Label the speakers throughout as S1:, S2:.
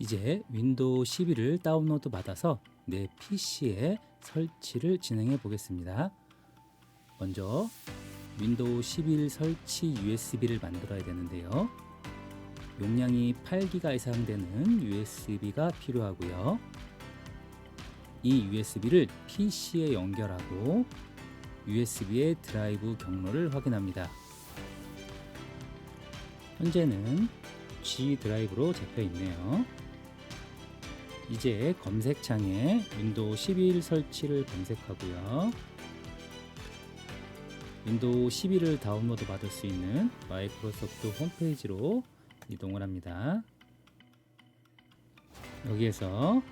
S1: 이제 윈도우 11을 다운로드 받아서 내 PC에 설치를 진행해 보겠습니다. 먼저 윈도우 11 설치 USB를 만들어야 되는데요. 용량이 8기가 이상 되는 USB가 필요하고요. 이 USB를 PC에 연결하고 USB의 드라이브 경로를 확인합니다. 현재는 G 드라이브로 잡혀 있네요. 이제 검색창에 윈도우 11 설치를 검색하고요. 윈도우 11을 다운로드 받을 수 있는 마이크로소프트 홈페이지로 이동을 합니다. 여기에서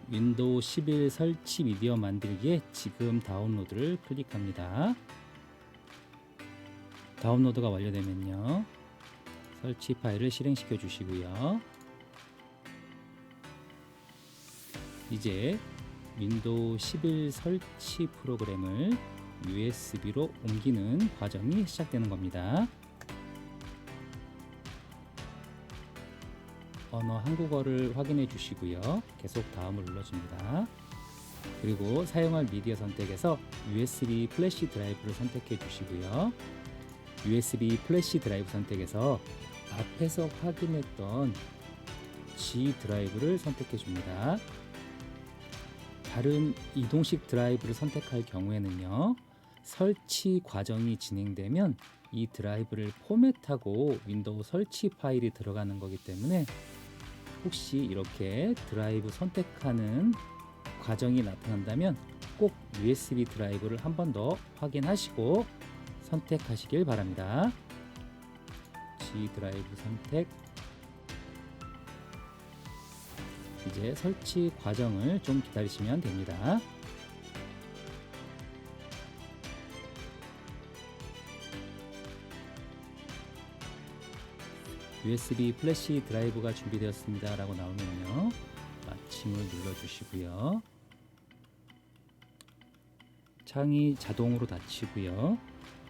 S1: 윈도우 11 설치 미디어 만들기에 지금 다운로드를 클릭합니다. 다운로드가 완료되면요, 설치 파일을 실행시켜 주시고요. 이제 윈도우 11 설치 프로그램을 USB로 옮기는 과정이 시작되는 겁니다. 언어 한국어를 확인해 주시고요. 계속 다음을 눌러줍니다. 그리고 사용할 미디어 선택에서 USB 플래시 드라이브를 선택해 주시고요. USB 플래시 드라이브 선택에서 앞에서 확인했던 G 드라이브를 선택해 줍니다. 다른 이동식 드라이브를 선택할 경우에는요, 설치 과정이 진행되면 이 드라이브를 포맷하고 윈도우 설치 파일이 들어가는 거기 때문에 혹시 이렇게 드라이브 선택하는 과정이 나타난다면 꼭 USB 드라이브를 한 번 더 확인하시고 선택하시길 바랍니다. G 드라이브 선택. 이제 설치 과정을 좀 기다리시면 됩니다. USB 플래시 드라이브가 준비되었습니다 라고 나오면요, 마침을 눌러주시고요. 창이 자동으로 닫히고요.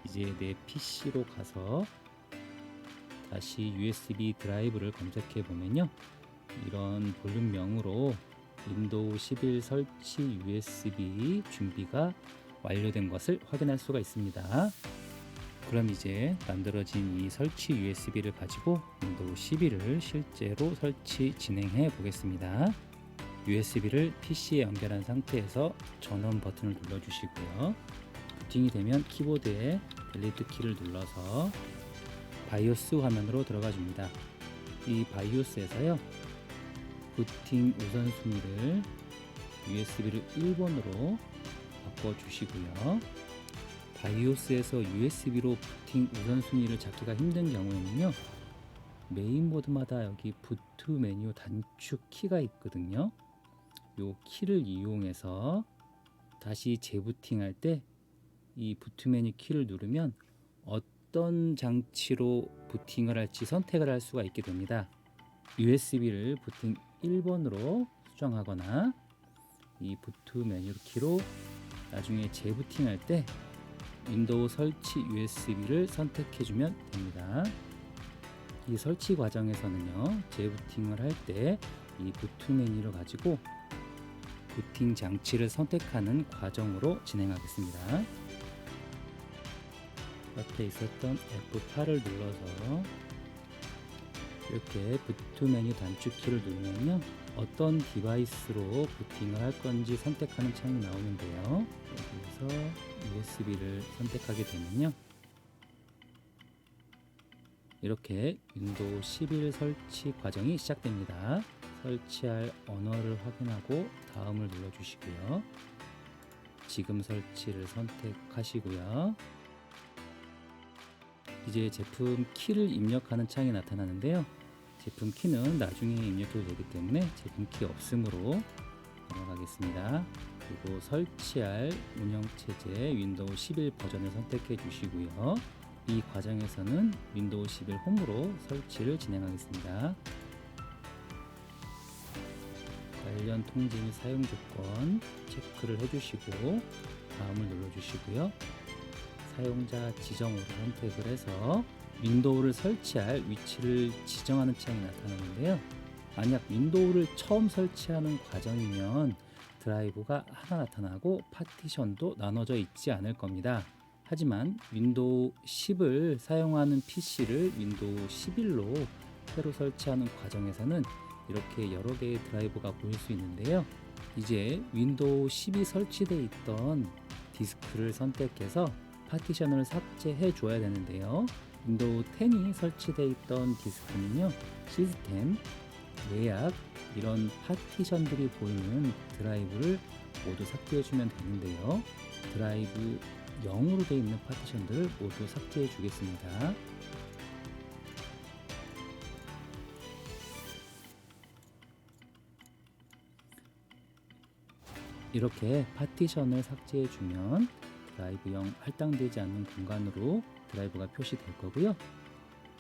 S1: 이제 내 PC로 가서 다시 USB 드라이브를 검색해 보면요, 이런 볼륨명으로 윈도우 11 설치 USB 준비가 완료된 것을 확인할 수가 있습니다. 그럼 이제 만들어진 이 설치 USB를 가지고 윈도우 11을 실제로 설치 진행해 보겠습니다. USB를 PC에 연결한 상태에서 전원 버튼을 눌러주시고요. 부팅이 되면 키보드에 델리트 키를 눌러서 바이오스 화면으로 들어가 줍니다. 이 바이오스에서요, 부팅 우선순위를 USB를 1번으로 바꿔주시고요. 바이오스에서 USB로 부팅 우선순위를 잡기가 힘든 경우에는요, 메인보드마다 여기 부트 메뉴 단축 키가 있거든요. 이 키를 이용해서 다시 재부팅할 때 이 부트 메뉴 키를 누르면 어떤 장치로 부팅을 할지 선택을 할 수가 있게 됩니다. USB를 부팅 1번으로 수정하거나 이 부트 메뉴 키로 나중에 재부팅할 때 윈도우 설치 USB를 선택해주면 됩니다. 이 설치 과정에서는요, 재부팅을 할 때 이 부트 메뉴를 가지고 부팅 장치를 선택하는 과정으로 진행하겠습니다. 옆에 있었던 F8을 눌러서 이렇게 부트 메뉴 단축 키를 누르면요, 어떤 디바이스로 부팅을 할 건지 선택하는 창이 나오는데요, 여기에서 USB를 선택하게 되면요, 이렇게 윈도우 11 설치 과정이 시작됩니다. 설치할 언어를 확인하고 다음을 눌러주시고요. 지금 설치를 선택하시고요. 이제 제품 키를 입력하는 창이 나타나는데요, 제품 키는 나중에 입력해도 되기 때문에 제품 키 없음으로 넘어가겠습니다. 그리고 설치할 운영체제 윈도우 11 버전을 선택해 주시고요. 이 과정에서는 윈도우 11 홈으로 설치를 진행하겠습니다. 관련 통지 및 사용 조건 체크를 해주시고 다음을 눌러주시고요. 사용자 지정으로 선택을 해서 윈도우를 설치할 위치를 지정하는 창이 나타나는데요, 만약 윈도우를 처음 설치하는 과정이면 드라이브가 하나 나타나고 파티션도 나눠져 있지 않을 겁니다. 하지만 윈도우 10을 사용하는 PC를 윈도우 11로 새로 설치하는 과정에서는 이렇게 여러 개의 드라이브가 보일 수 있는데요. 이제 윈도우 10이 설치되어 있던 디스크를 선택해서 파티션을 삭제해 줘야 되는데요. 윈도우 10이 설치되어 있던 디스크는요, 시스템, 내약, 이런 파티션들이 보이는 드라이브를 모두 삭제해 주면 되는데요. 드라이브 0으로 되어 있는 파티션들을 모두 삭제해 주겠습니다. 이렇게 파티션을 삭제해 주면 드라이브형 할당되지 않는 공간으로 드라이브가 표시될 거고요.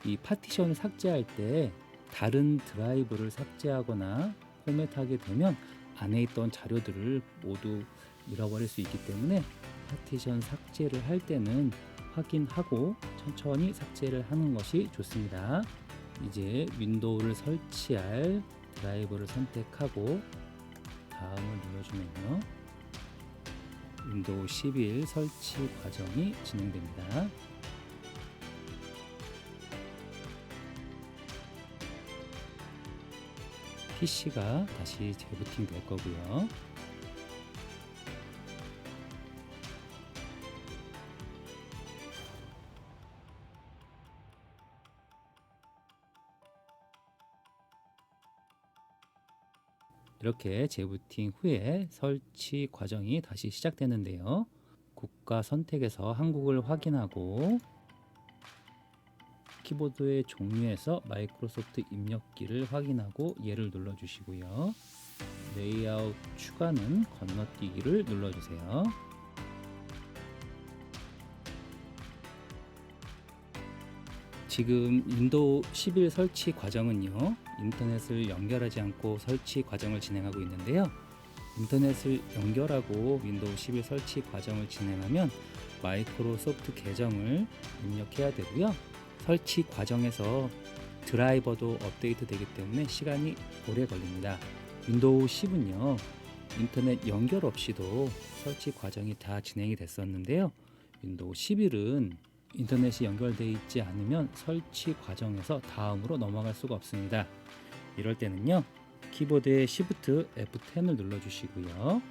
S1: 이 파티션을 삭제할 때 다른 드라이브를 삭제하거나 포맷하게 되면 안에 있던 자료들을 모두 잃어버릴 수 있기 때문에 파티션 삭제를 할 때는 확인하고 천천히 삭제를 하는 것이 좋습니다. 이제 윈도우를 설치할 드라이브를 선택하고 다음을 눌러주면요, 윈도우 11 설치 과정이 진행됩니다. PC가 다시 재부팅 될 거고요. 이렇게 재부팅 후에 설치 과정이 다시 시작되는데요. 국가 선택에서 한국을 확인하고 키보드의 종류에서 마이크로소프트 입력기를 확인하고 얘를 눌러주시고요. 레이아웃 추가는 건너뛰기를 눌러주세요. 지금 윈도우 11 설치 과정은요, 인터넷을 연결하지 않고 설치 과정을 진행하고 있는데요. 인터넷을 연결하고 윈도우 11 설치 과정을 진행하면 마이크로소프트 계정을 입력해야 되고요. 설치 과정에서 드라이버도 업데이트 되기 때문에 시간이 오래 걸립니다. 윈도우 10은요, 인터넷 연결 없이도 설치 과정이 다 진행이 됐었는데요. 윈도우 11은 인터넷이 연결되어 있지 않으면 설치 과정에서 다음으로 넘어갈 수가 없습니다. 이럴 때는요, 키보드의 Shift F10을 눌러주시고요.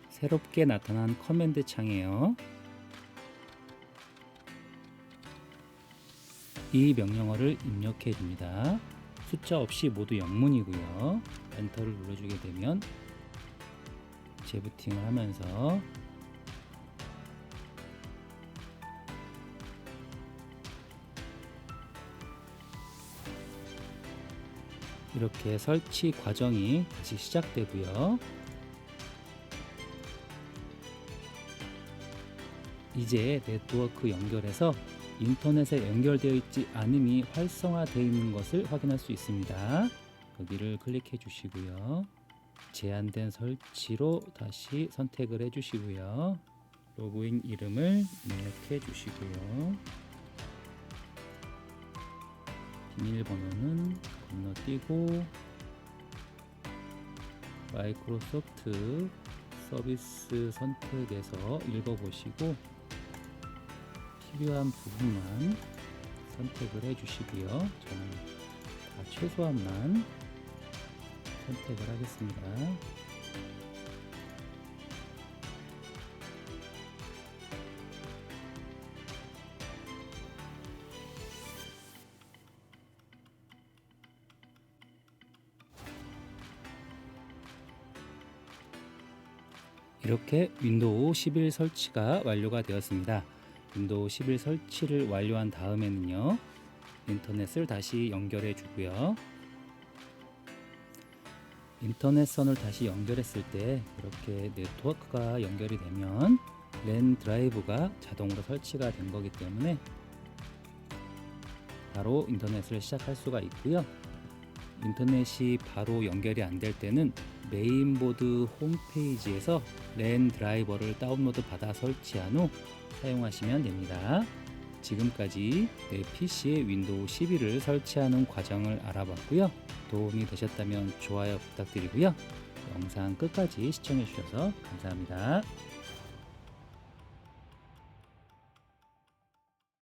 S1: 새롭게 나타난 커맨드 창에요, 이 명령어를 입력해 줍니다. 숫자 없이 모두 영문이고요. 엔터를 눌러주게 되면 재부팅을 하면서 이렇게 설치 과정이 다시 시작되고요. 이제 네트워크 연결해서 인터넷에 연결되어 있지 않음이 활성화되어 있는 것을 확인할 수 있습니다. 여기를 클릭해 주시고요. 제한된 설치로 다시 선택을 해 주시고요. 로그인 이름을 입력해 주시고요. 비밀번호는 건너뛰고 마이크로소프트 서비스 선택에서 읽어보시고 필요한 부분만 선택을 해 주시고요. 저는 다 최소한만 선택을 하겠습니다. 이렇게 윈도우 11 설치가 완료가 되었습니다. 윈도우 11 설치를 완료한 다음에는요, 인터넷을 다시 연결해 주고요. 인터넷선을 다시 연결했을 때 이렇게 네트워크가 연결이 되면 랜 드라이브가 자동으로 설치가 된 거기 때문에 바로 인터넷을 시작할 수가 있고요. 인터넷이 바로 연결이 안 될 때는 메인보드 홈페이지에서 랜 드라이버를 다운로드 받아 설치한 후 사용하시면 됩니다. 지금까지 내 PC에 윈도우 11을 설치하는 과정을 알아봤고요. 도움이 되셨다면 좋아요 부탁드리고요. 영상 끝까지 시청해 주셔서 감사합니다.